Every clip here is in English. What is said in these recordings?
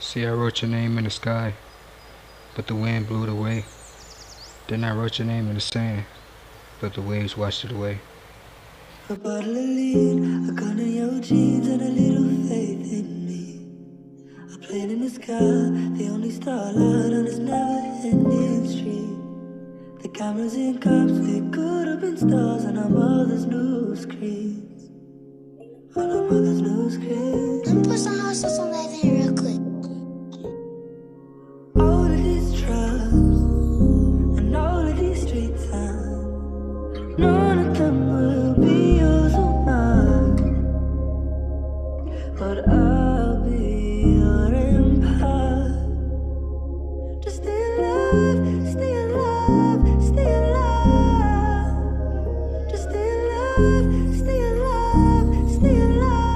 See, I wrote your name in the sky, but the wind blew it away. Then I wrote your name in the sand, but the waves washed it away. A bottle of lead, a gun in your jeans, and a little faith in me. A plane in the sky, the only starlight on this never-ending stream. The cameras in cops, they could have been stars on our mother's new screens. On our mother's new screens. Let me put some hot sauce on that thing real quick. All of these trust and all of these street signs, none of them will be yours or mine, but I'll be your empire. Just stay alive, stay alive, stay alive. Just stay alive, stay alive, stay alive.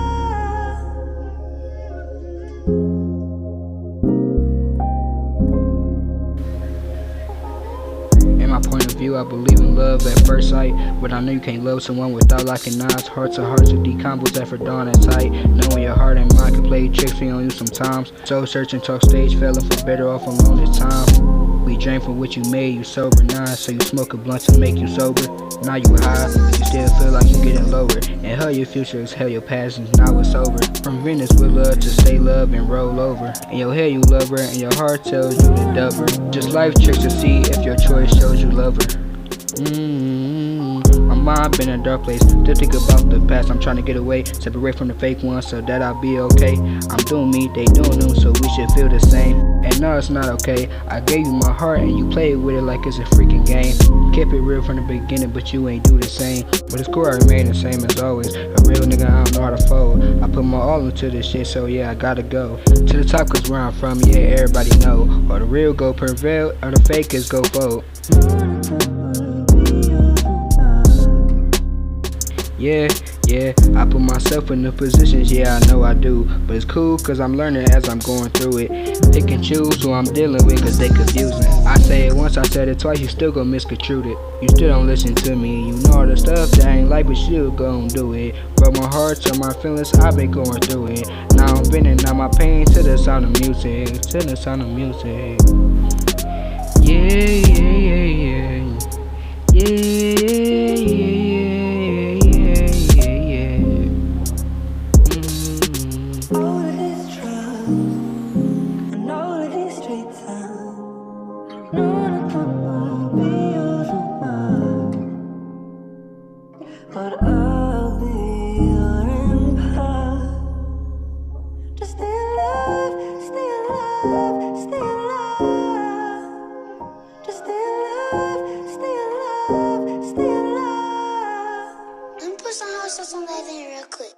In my point of view, I believe in love at first sight, but I know you can't love someone without locking eyes. Heart to heart to decompose after dawn at tight. Knowing your heart and mind can play tricks on you sometimes. Soul searching, talk stage, failing for better off alone this time. We drank from what you made, you sober now, so you smoke a blunt to make you sober. Now you high, you still feel like you getting lower. And hell your future is hell your past, and now it's over. From Venus with love to stay love and roll over. In your head you love her, and your heart tells you to dub her. Just life tricks to see if your choice shows you love her. My mind been in a dark place, still think about the past. I'm trying to get away, separate from the fake ones so that I'll be okay. I'm doing me, they doing them, so we should feel the same. And no, it's not okay. I gave you my heart and you played with it like it's a freaking game. Kept it real from the beginning, but you ain't do the same. But it's cool, I remain the same as always. A real nigga, I don't know how to fold. I put my all into this shit, so yeah, I gotta go to the top, cause where I'm from, yeah, everybody know. Or the real go prevail, or the fakers go fold. Yeah, I put myself in the positions, yeah, I know I do. But it's cool, cause I'm learning as I'm going through it. Pick and choose who I'm dealing with, cause they confusing. I say it once, I said it twice, you still gon' misconstrue it. You still don't listen to me, you know all the stuff that I ain't like, but you gon' do it. Broke my heart to my feelings, I've been going through it. Now I'm bending out my pain to the sound of music, to the sound of music. Yeah. All of these drugs and all of these street signs, none of them will be yours or mine, but I'll be your empire. Just stay alive, stay alive, stay alive. Just stay alive, stay alive, stay alive. Let me put some hot sauce on that thing real quick.